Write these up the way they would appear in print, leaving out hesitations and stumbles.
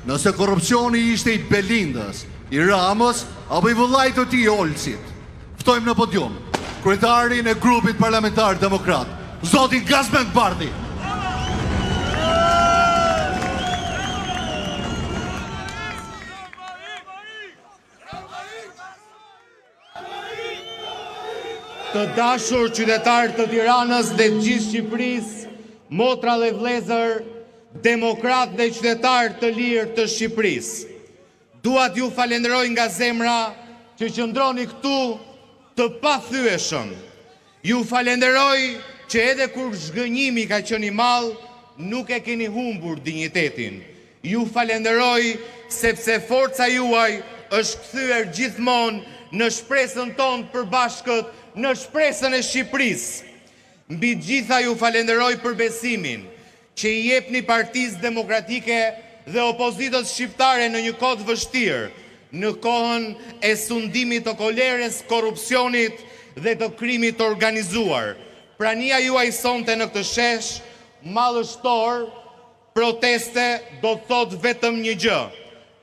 Nëse korrupsioni ishte i Belindës, i Ramës, apo i vëllait të tij Olcit, ftojmë në podium kryetarin e grupit parlamentar demokrat, zotin Gazmend Bardhi. Të dashur qytetarë të Tiranës dhe gjithë Shqipërisë, motra dhe vëllezër, demokratë dhe qytetarë të lirë të Shqipërisë. Dua t'ju falenderoj nga zemra që qëndroni këtu të pathyeshëm. Ju falenderoj që edhe kur zhgënjimi ka qenë i madh, nuk e keni humbur dinjitetin. Ju falenderoj sepse forca juaj është kthyer gjithmonë në shpresën tonë përbashkët, në shpresën e Shqipërisë. Mbi gjitha ju falenderoj për besimin që i jepni Partisë Demokratike dhe opozitës shqiptare në një kohë të vështirë, në kohën e sundimit të kolerës, korrupsionit dhe të krimit të organizuar. Prania juaj sonte në këtë shesh madhështor, proteste do të thotë vetëm një gjë.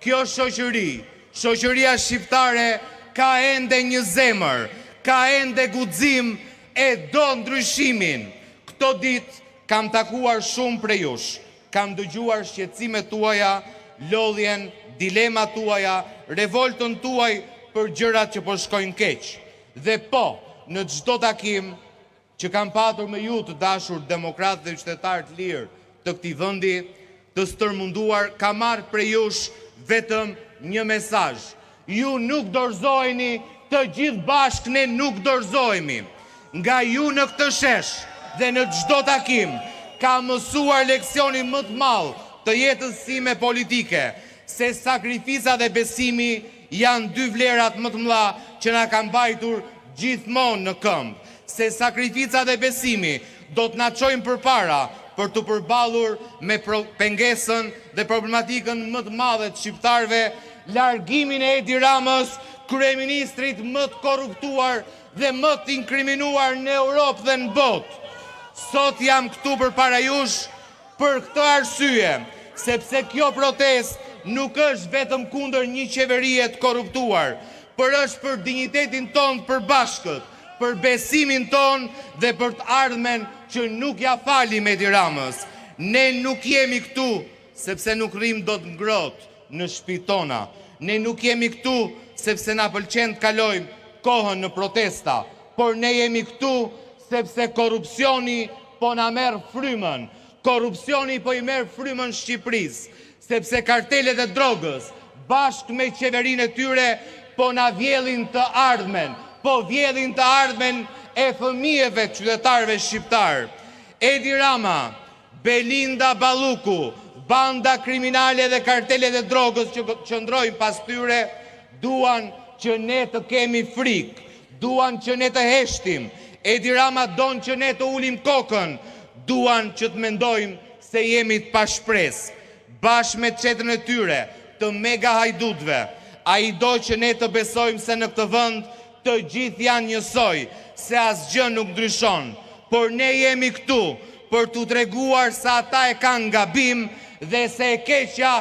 Kjo shoqëria shqiptare ka ende një zemër, ka ende guxim e do ndryshimin. Këto ditë kam takuar shumë prej jush, kam dëgjuar shqetësimet tuaja, lodhjen, dilemat tuaja, revoltën tuaj për gjërat që po shkojnë keq. Dhe po, në çdo takim që kam patur me ju të dashur demokratë dhe qytetarë të lirë të këtij vendi, të stërmunduar, kam marrë prej jush vetëm një mesazh. Ju nuk dorëzoheni, të gjithë bashkë ne nuk dorëzohemi. Nga ju në këtë shesh dhe në çdo takim ka mësuar leksionin më të madh të jetës time politike, se sakrifica dhe besimi janë dy vlerat më të mëdha që na kanë mbajtur gjithmonë në këmbë. Se sakrifica dhe besimi do të na çojnë përpara për të përballur me pengesën dhe problematikën më të madhe të shqiptarëve, largimin e Edi Ramës, kryeministrit më të korruptuar dhe më të inkriminuar në Europë dhe në botë. Sot jam këtu përpara jush për këtë arsye, sepse kjo protestë nuk është vetëm kundër një qeverie të korruptuar, por është për dinjitetin tonë përbashkët, për besimin tonë dhe për të ardhmen që nuk ja falim Edi Ramës. Ne nuk jemi këtu sepse nuk rrim do të ngrohtë në shtëpitë tona. Ne nuk jemi këtu sepse na pëlqen të kalojmë kohën në protesta, por ne jemi këtu sepse korrupsioni po na merr frymën. Korrupsioni po i merr frymën Shqipërisë, sepse kartelet e drogës bashkë me qeverinë e tyre po na vjellin të ardhmen, po vjellin të ardhmen e fëmijëve të qytetarëve shqiptar. Edi Rama, Belinda Balluku, banda kriminale dhe kartelet e drogës që qëndrojnë pas tyre, duan që ne të kemi frikë, duan që ne të heshtim. Edi Rama don që ne të ulim kokën, duan që të mendojmë se jemi të pashpresë. Bashkë me çetën e tyre, të mega hajdutëve, ai do që ne të besojmë se në këtë vend të gjithë janë njësoj, se asgjë nuk ndryshon. Por ne jemi këtu për t'u treguar se ata e kanë gabim dhe se e keqja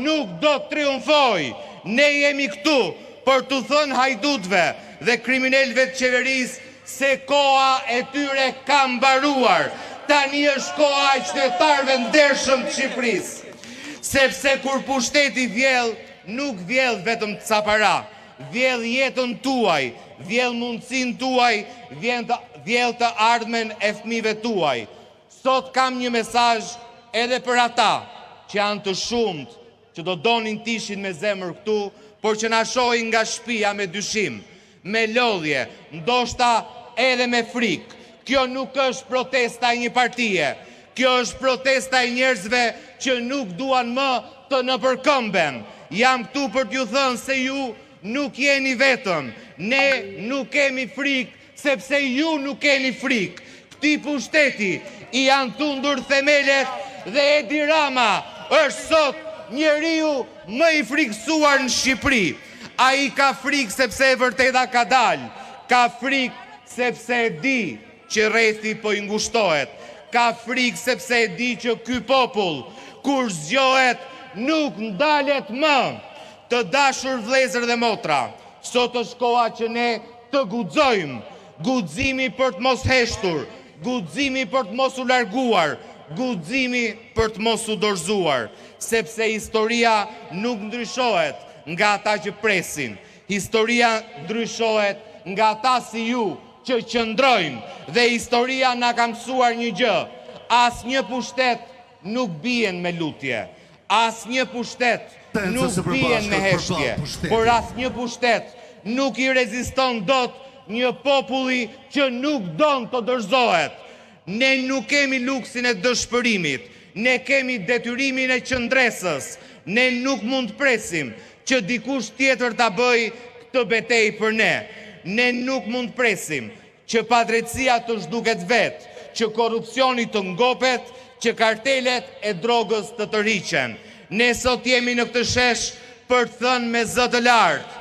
nuk do të triumfojë. Ne jemi këtu për t'u thënë hajdutëve dhe kriminalëve të qeverisë se koha e tyre ka mbaruar. Tani është koha e qytetarëve ndershëm të Shqipërisë. Sepse kur pushteti vjell, nuk vjell vetëm ca para, vjell jetën tuaj, vjell mundësinë tuaj, vjell të ardhmen e fëmijëve tuaj. Sot kam një mesazh edhe për ata që janë të shumt, që do donin tishin me zemër këtu, por që na shohin nga shtëpia me dyshim, me lodhje, ndoshta edhe me frikë. Kjo nuk është protesta e një partie, kjo është protesta e njerëzve që nuk duan më të nëpërkëmben. Jam këtu për t'ju thënë se ju nuk jeni vetëm, ne nuk kemi frikë, sepse ju nuk keni frikë. Këtij pushteti i janë tundur themelet dhe Edi Rama është sot njeriu më i frikësuar në Shqipëri. Ai ka frikë sepse e vërteta ka dalë, ka frikë sepse e di që rrethi po i ngushtohet, ka frikë sepse e di që ky popull, kur zgjohet, nuk ndalet më. Të dashur vëllezër dhe motra, sot është koha që ne të guxojmë, guximi për të mos heshtur, guximi për të mos u larguar, guximi për të mos u dorëzuar, sepse historia nuk ndryshohet nga ata që presin. Historia ndryshohet nga ata si ju që qëndrojnë dhe historia na ka mësuar një gjë. Asnjë pushtet nuk bien me lutje. Asnjë pushtet nuk bien me heshtje. Por asnjë pushtet nuk i reziston dot një populli që nuk don të dorëzohet. Ne nuk kemi luksin e dëshpërimit, ne kemi detyrimin e qëndresës, ne nuk mund të presim që dikush tjetër ta bëj këtë betejë për ne. Ne nuk mund të presim që padrejtësia të zhduket vetë, që korrupsioni të ngopet, që kartelet e drogës të tërhiqen. Ne sot jemi në këtë shesh për të thënë me zë të lartë,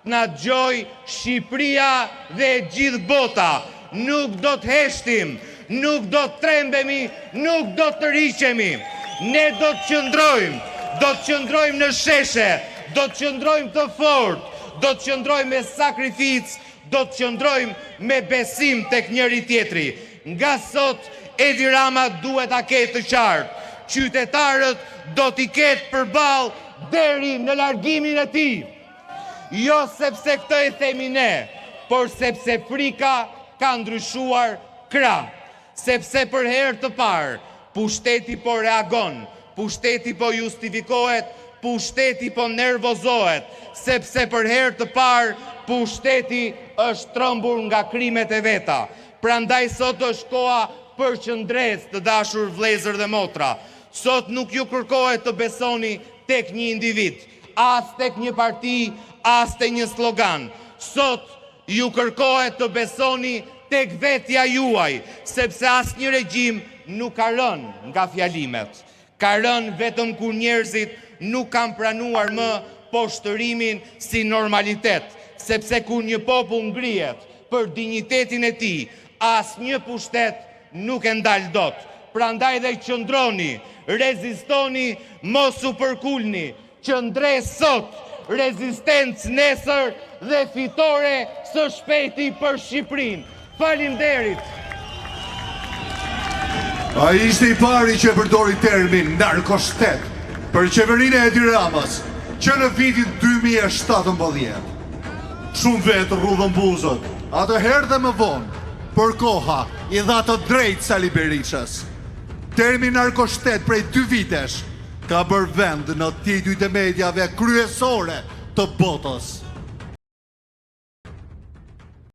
na dëgjoj Shqipëria dhe gjithë bota, nuk do të heshtim, nuk do të trembemi, nuk do të tërhiqemi. Ne do të qëndrojmë në sheshe, do të qëndrojmë të fortë, do të qëndrojmë me sakrificë, do të qëndrojmë me besim tek njëri tjetri. Nga sot Edi Rama duhet ta ketë të qartë. Qytetarët do t'i ketë përballë deri në largimin e tij. Jo sepse këtë e themi ne, por sepse frika ka ndryshuar krah. Sepse për herë të parë pushteti po reagon, pushteti po justifikohet, pushteti po nervozohet, sepse për herë të parë pushteti është trembur nga krimet e veta. Prandaj sot është koha për qëndres, të dashur vëllezër dhe motra. Sot nuk ju kërkohet të besoni tek një individ, as tek një parti, as tek një slogan. Sot ju kërkohet të besoni tek vetja juaj, sepse asnjë regjim nuk ka rënë nga fjalimet. Ka rënë vetëm kur njerëzit nuk kanë pranuar më poshtërimin si normalitet, sepse kur një popull ngrihet për dinjitetin e tij, asnjë pushtet nuk e ndal dot. Prandaj dhe qëndroni, rezistoni, mos u përkulni, qëndres sot, rezistencë nesër dhe fitore së shpejti për Shqipërinë. Faleminderit. Ai ishte i pari që përdori termin narkoshtet për qeverinë e Edi Ramës, që në vitin 2017. Shumë vetë rrudhën buzët, atëherë dhe më vonë, për koha i dha të drejtë Sali Berishës. Termi narkoshtet prej 2 vitesh ka bërë vend në titujt e mediave kryesore të botës.